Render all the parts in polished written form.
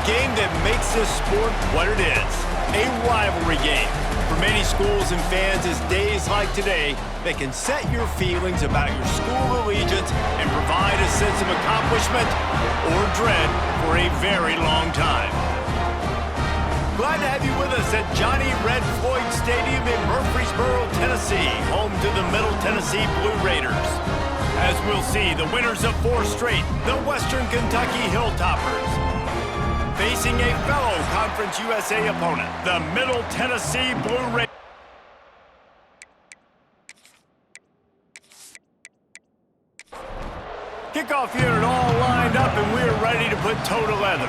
game that makes this sport what it is, a rivalry game. For many schools and fans, it's days like today that can set your feelings about your school allegiance and provide a sense of accomplishment or dread for a very long time. Glad to have you with us at Johnny Red Floyd Stadium in Murfreesboro, Tennessee, home to the Middle Tennessee Blue Raiders. As we'll see, the winners of 4 straight, the Western Kentucky Hilltoppers, facing a fellow Conference USA opponent, the Middle Tennessee Blue Raiders. Kickoff unit all lined up, and we're ready to put toe to leather.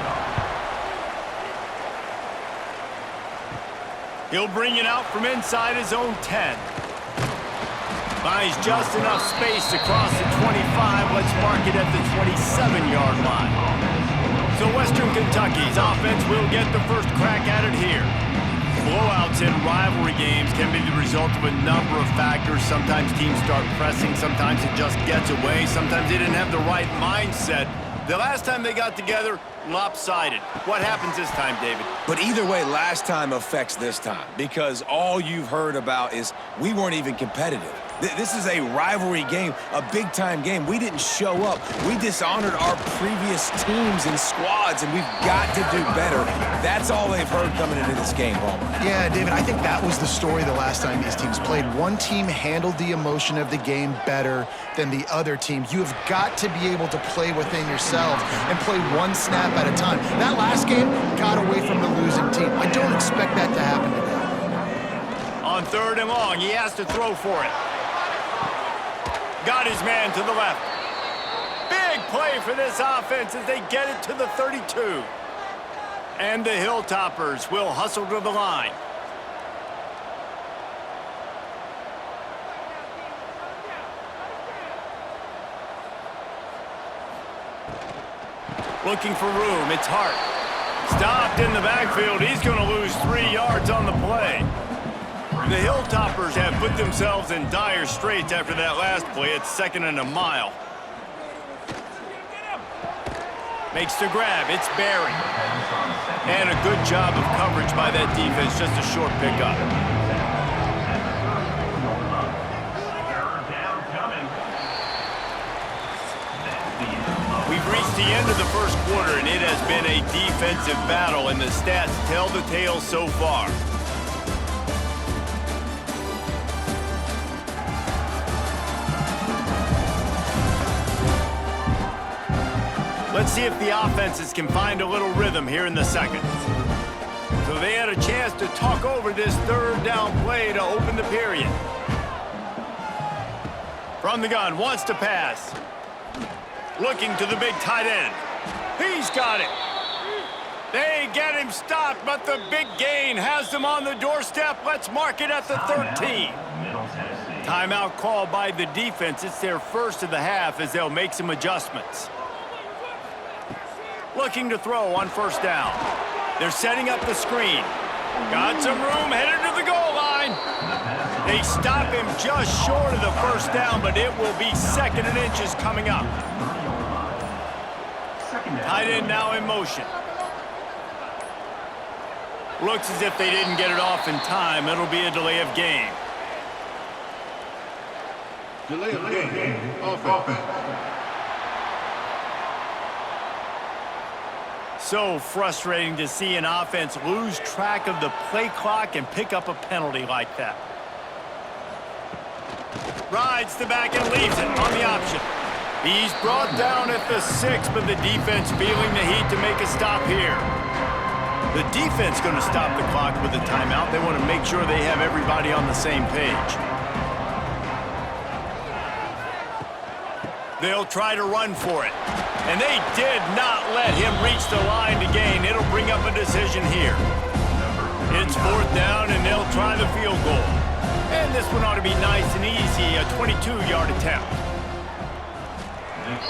He'll bring it out from inside his own 10. Finds just enough space to cross the 25. Let's mark it at the 27-yard line. So Western Kentucky's offense will get the first crack at it here. Blowouts in rivalry games can be the result of a number of factors. Sometimes teams start pressing, sometimes it just gets away, sometimes they didn't have the right mindset. The last time they got together, lopsided. What happens this time, David? But either way, last time affects this time, because all you've heard about is we weren't even competitive. This is a rivalry game, a big-time game. We didn't show up. We dishonored our previous teams and squads, and we've got to do better. That's all they've heard coming into this game, Ballman. Yeah, David, I think that was the story the last time these teams played. One team handled the emotion of the game better than the other team. You have got to be able to play within yourselves and play one snap at a time. That last game got away from the losing team. I don't expect that to happen today. On 3rd and long, he has to throw for it. Got his man to the left. Big play for this offense as they get it to the 32. And the Hilltoppers will hustle to the line. Looking for room, it's Hart. Stopped in the backfield, he's going to lose 3 yards on the play. The Hilltoppers have put themselves in dire straits after that last play. It's 2nd and a mile. Makes the grab, it's Barry. And a good job of coverage by that defense, just a short pickup. We've reached the end of the first quarter, and it has been a defensive battle, and the stats tell the tale so far. Let's see if the offenses can find a little rhythm here in the second. So they had a chance to talk over this 3rd down play to open the period. From the gun, wants to pass. Looking to the big tight end. He's got it. They get him stopped, but the big gain has them on the doorstep. Let's mark it at the 13. Timeout called by the defense. It's their first of the half as they'll make some adjustments. Looking to throw on 1st down. They're setting up the screen. Got some room, headed to the goal line. They stop him just short of the 1st down, but it will be 2nd and inches coming up. Tight end now in motion. Looks as if they didn't get it off in time. It'll be a delay of game. Delay of game. Offense. So frustrating to see an offense lose track of the play clock and pick up a penalty like that. Rides the back and leaves it on the option. He's brought down at the 6, but the defense feeling the heat to make a stop here. The defense going to stop the clock with a timeout. They want to make sure they have everybody on the same page. They'll try to run for it. And they did not let him reach the line to gain. It'll bring up a decision here. It's 4th down, and they'll try the field goal. And this one ought to be nice and easy, a 22-yard attempt.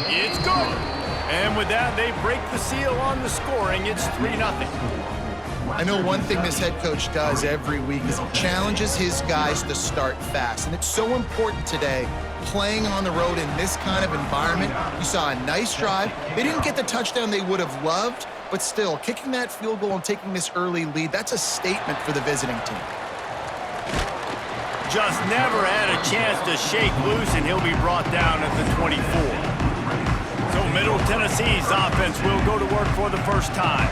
It's good. And with that, they break the seal on the scoring. It's 3-0. I know one thing this head coach does every week is he challenges his guys to start fast. And it's so important today, playing on the road in this kind of environment. You saw a nice drive. They didn't get the touchdown they would have loved, but still, kicking that field goal and taking this early lead, that's a statement for the visiting team. Just never had a chance to shake loose, and he'll be brought down at the 24. So Middle Tennessee's offense will go to work for the first time.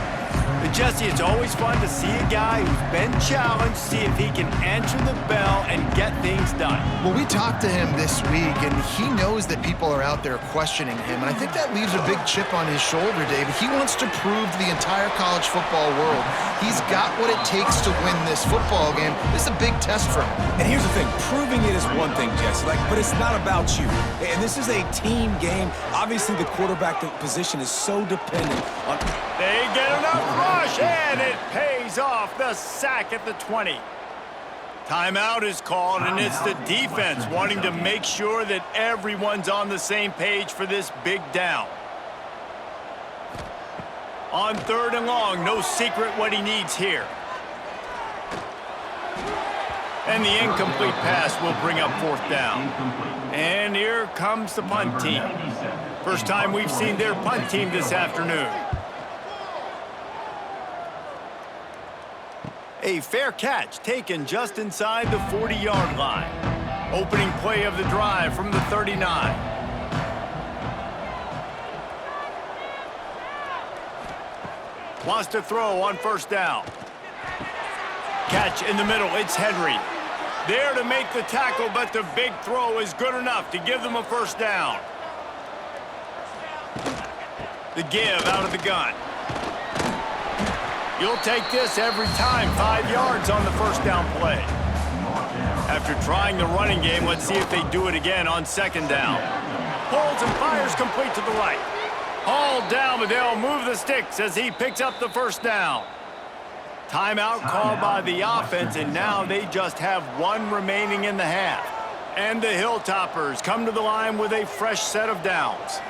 But Jesse, it's always fun to see a guy who's been challenged, see if he can answer the bell and get things done. Well, we talked to him this week, and he knows that people are out there questioning him, and I think that leaves a big chip on his shoulder, David. He wants to prove to the entire college football world he's got what it takes to win this football game. This is a big test for him. And here's the thing, proving it is one thing, Jesse, but it's not about you. And this is a team game. Obviously, the quarterback position is so dependent on... They get enough rush, and it pays off. The sack at the 20. Timeout is called, and it's the defense wanting to make sure that everyone's on the same page for this big down. On 3rd and long, no secret what he needs here. And the incomplete pass will bring up 4th down. And here comes the punt team. First time we've seen their punt team this afternoon. A fair catch taken just inside the 40-yard line. Opening play of the drive from the 39. Wants to throw on 1st down. Catch in the middle, it's Henry. There to make the tackle, but the big throw is good enough to give them a 1st down. The give out of the gun. You'll take this every time, 5 yards on the 1st down play. After trying the running game, let's see if they do it again on 2nd down. Pulls and fires complete to the right. Hauled down, but they'll move the sticks as he picks up the 1st down. Timeout called by the offense, and now they just have 1 remaining in the half. And the Hilltoppers come to the line with a fresh set of downs.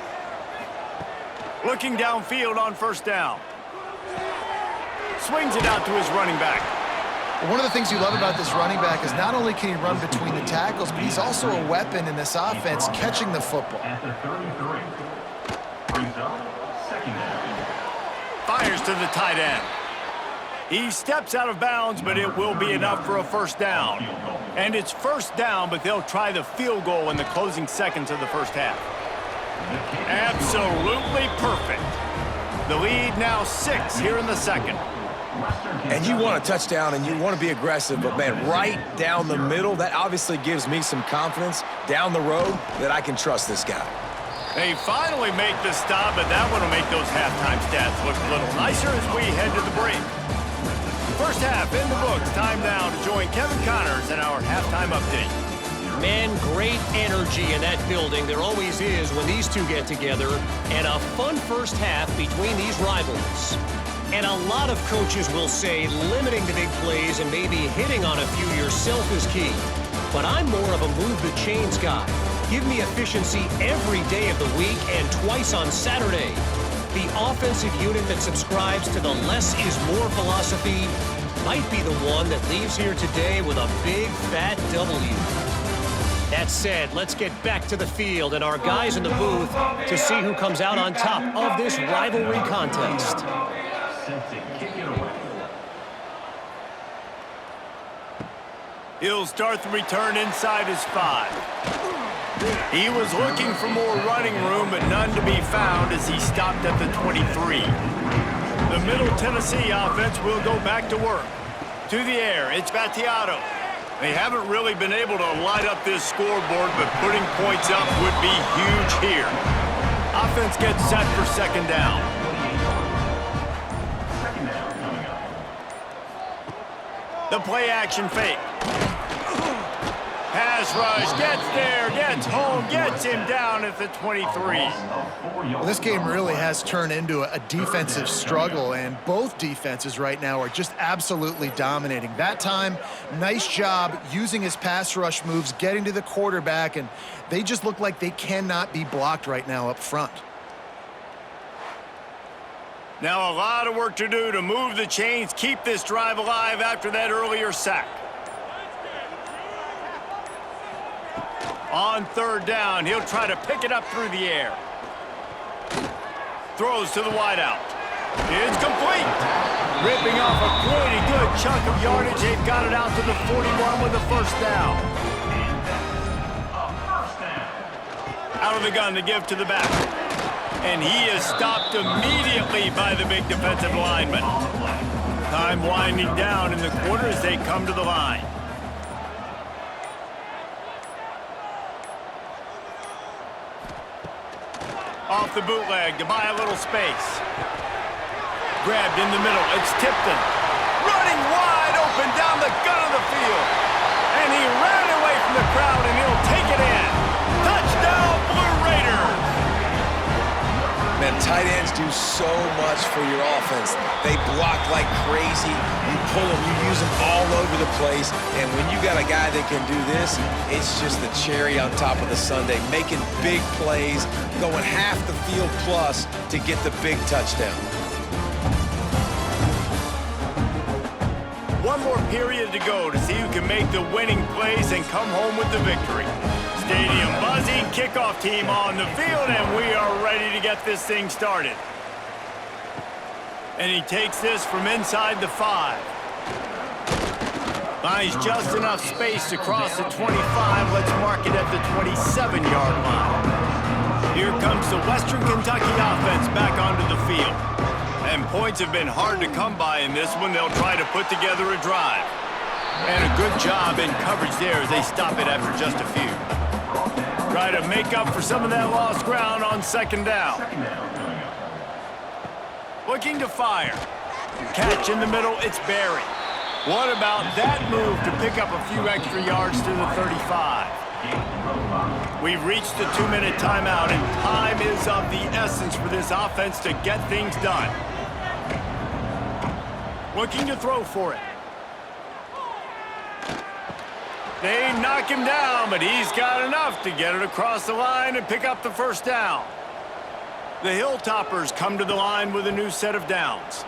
Looking downfield on 1st down. Swings it out to his running back. One of the things you love about this running back is not only can he run between the tackles, but he's also a weapon in this offense, catching the football. At the 33. Brings up 2nd down. Fires to the tight end. He steps out of bounds, but it will be enough for a 1st down. And it's 1st down, but they'll try the field goal in the closing seconds of the 1st half. Absolutely perfect. The lead now 6 here in the 2nd. And you want a touchdown and you want to be aggressive, but man, right down the middle, that obviously gives me some confidence down the road that I can trust this guy. They finally make the stop, but that one will make those halftime stats look a little nicer as we head to the break. 1st half in the books. Time now to join Kevin Connors in our halftime update. Man, great energy in that building. There always is when these two get together. And a fun 1st half between these rivals. And a lot of coaches will say limiting the big plays and maybe hitting on a few yourself is key. But I'm more of a move the chains guy. Give me efficiency every day of the week and twice on Saturday. The offensive unit that subscribes to the less is more philosophy might be the one that leaves here today with a big fat W. That said, let's get back to the field and our guys in the booth to see who comes out on top of this rivalry contest. He'll start the return inside his 5. He was looking for more running room, but none to be found as he stopped at the 23. The Middle Tennessee offense will go back to work. To the air, it's Battiato. They haven't really been able to light up this scoreboard, but putting points up would be huge here. Offense gets set for 2nd down. The play action fake. Pass rush, gets there, gets home, gets him down at the 23. Well, this game really has turned into a defensive struggle, and both defenses right now are just absolutely dominating. That time, nice job using his pass rush moves, getting to the quarterback, and they just look like they cannot be blocked right now up front. Now a lot of work to do to move the chains, keep this drive alive after that earlier sack. On 3rd down, he'll try to pick it up through the air. Throws to the wideout. It's complete. Ripping off a pretty good chunk of yardage. They've got it out to the 41 with a first down. Out of the gun to give to the back. And he is stopped immediately by the big defensive lineman. Time winding down in the quarter as they come to the line. Off the bootleg to buy a little space. Grabbed in the middle. It's Tipton. Running wide open down the gut of the field. And he ran away from the crowd, and he'll take it in. Touchdown, Blue Raiders! Man, tight ends do so much for your offense. They block like crazy. You pull them, you use them all over the place. And when you got a guy that can do this, it's just the cherry on top of the sundae. Making big plays, going half the field plus to get the big touchdown. One more period to go to see who can make the winning plays and come home with the victory. Stadium buzzing, kickoff team on the field, and we are ready to get this thing started. And he takes this from inside the 5. Finds just enough space to cross the 25. Let's mark it at the 27-yard line. Here comes the Western Kentucky offense back onto the field. And points have been hard to come by in this one. They'll try to put together a drive. And a good job in coverage there as they stop it after just a few. Try to make up for some of that lost ground on second down. Looking to fire. Catch in the middle, it's Barry. What about that move to pick up a few extra yards to the 35? We've reached the 2-minute timeout, and time is of the essence for this offense to get things done. Looking to throw for it. They knock him down, but he's got enough to get it across the line and pick up the first down. The Hilltoppers come to the line with a new set of downs.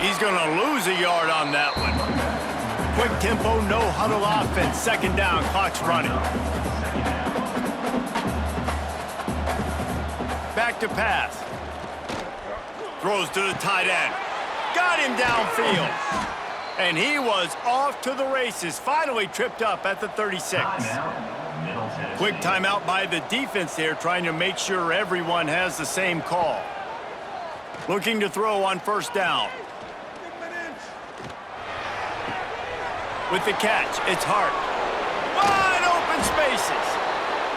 He's going to lose a yard on that one. Quick tempo, no huddle offense. Second down, clock's running. Back to pass. Throws to the tight end. Got him downfield. And he was off to the races. Finally tripped up at the 36. Quick timeout by the defense there, trying to make sure everyone has the same call. Looking to throw on first down. With the catch, it's Hart. Wide open spaces.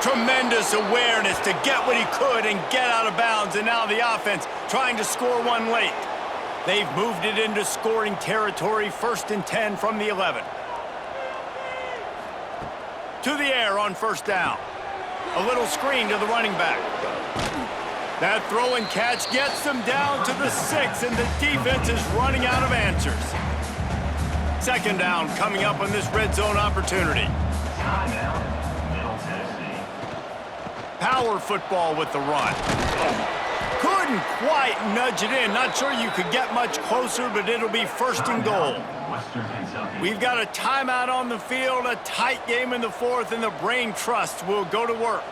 Tremendous awareness to get what he could and get out of bounds. And now the offense trying to score one late. They've moved it into scoring territory, 1st and 10 from the 11. To the air on first down. A little screen to the running back. That throw and catch gets them down to the 6, and the defense is running out of answers. Second down coming up on this red zone opportunity. Power football with the run. Couldn't quite nudge it in. Not sure you could get much closer, but it'll be 1st and goal. We've got a timeout on the field, a tight game in the 4th, and the Brain Trust will go to work.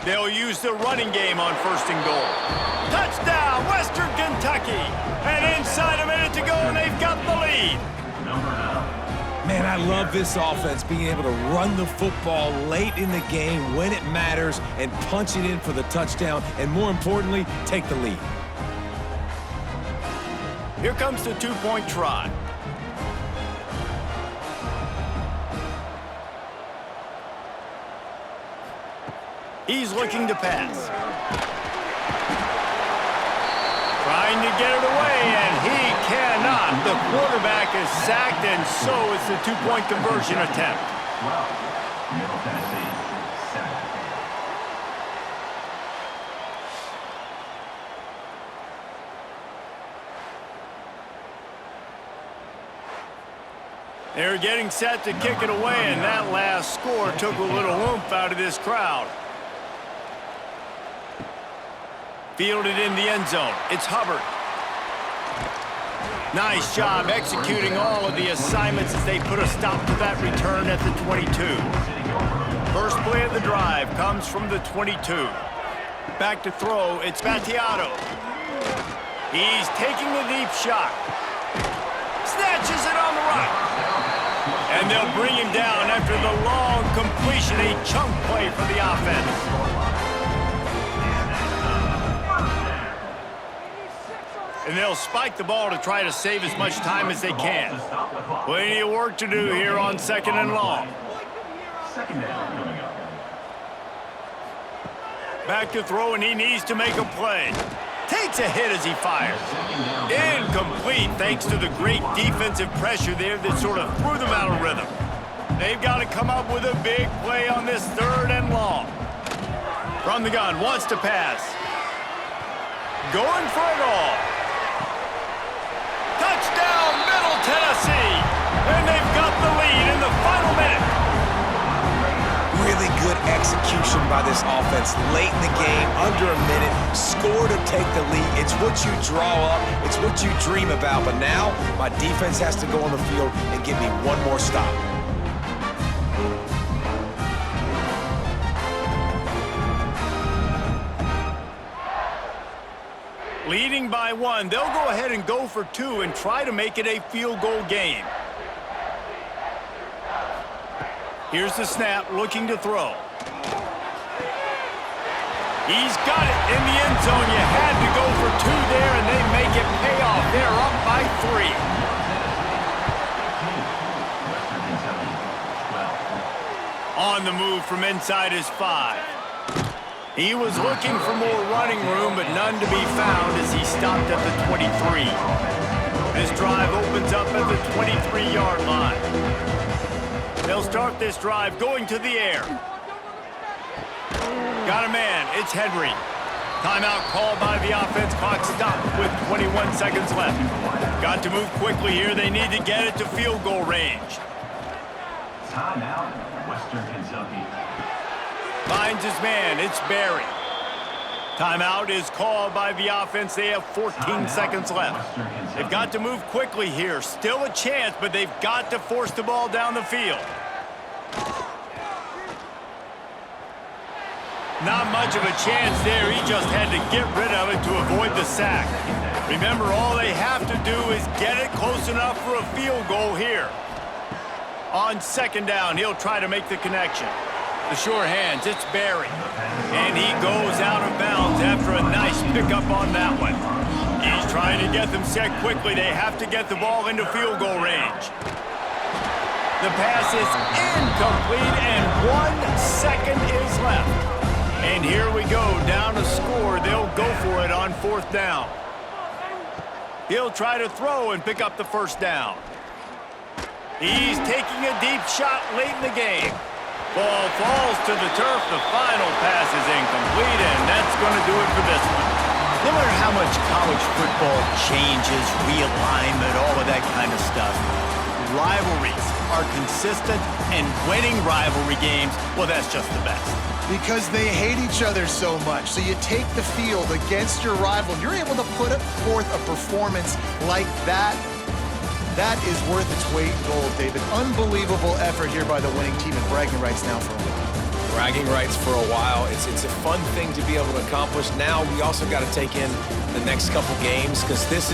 They'll use the running game on 1st and goal. Touchdown, Western Kentucky! And inside a minute to go, and they've got the lead. Man, I love this offense, being able to run the football late in the game when it matters and punch it in for the touchdown, and more importantly, take the lead. Here comes the 2-point try. He's looking to pass. Trying to get it away, and he cannot. The quarterback is sacked, and so is the 2-point conversion attempt. Middle Tennessee, sack. They're getting set to kick it away, and that last score took a little oomph out of this crowd. Fielded in the end zone. It's Hubbard. Nice job executing all of the assignments as they put a stop to that return at the 22. First play of the drive comes from the 22. Back to throw, it's Battiato. He's taking the deep shot. Snatches it on the run. And they'll bring him down after the long completion, a chunk play for the offense. And they'll spike the ball to try to save as much time as they can. Plenty of work to do here on 2nd and long. Second down coming up. Back to throw, and he needs to make a play. Takes a hit as he fires. Incomplete, thanks to the great defensive pressure there that sort of threw them out of rhythm. They've got to come up with a big play on this 3rd and long. From the gun, wants to pass. Going for it all. Touchdown, Middle Tennessee! And they've got the lead in the final minute. Really good execution by this offense late in the game, under a minute, score to take the lead. It's what you draw up, it's what you dream about, but now my defense has to go on the field and give me one more stop. Leading by 1, they'll go ahead and go for 2 and try to make it a field goal game. Here's the snap, looking to throw. He's got it in the end zone. You had to go for 2 there, and they make it pay off. They're up by 3. On the move from inside his 5. He was looking for more running room, but none to be found as he stopped at the 23. This drive opens up at the 23-yard line. They'll start this drive going to the air. Got a man, it's Henry. Timeout called by the offense, clock stopped with 21 seconds left. Got to move quickly here, they need to get it to field goal range. Timeout, Western Kentucky. Finds his man, it's Barry. Timeout is called by the offense, they have 14 seconds left. They've got to move quickly here, still a chance, but they've got to force the ball down the field. Not much of a chance there. He just had to get rid of it to avoid the sack. Remember, all they have to do is get it close enough for a field goal here. On 2nd down, he'll try to make the connection. The sure hands, it's Barry. And he goes out of bounds after a nice pickup on that one. He's trying to get them set quickly. They have to get the ball into field goal range. The pass is incomplete, and 1 second is left. And here we go, down a score. They'll go for it on 4th down. He'll try to throw and pick up the 1st down. He's taking a deep shot late in the game. Ball falls to the turf. The final pass is incomplete, and that's going to do it for this one. No matter how much college football changes, realignment, all of that kind of stuff, rivalries are consistent, and winning rivalry games, well, that's just the best. Because they hate each other so much. So you take the field against your rival, and you're able to put forth a performance like that. That is worth its weight in gold, David. Unbelievable effort here by the winning team, and bragging rights now for a while. Bragging rights for a while. It's a fun thing to be able to accomplish. Now we also got to take in the next couple games, because this is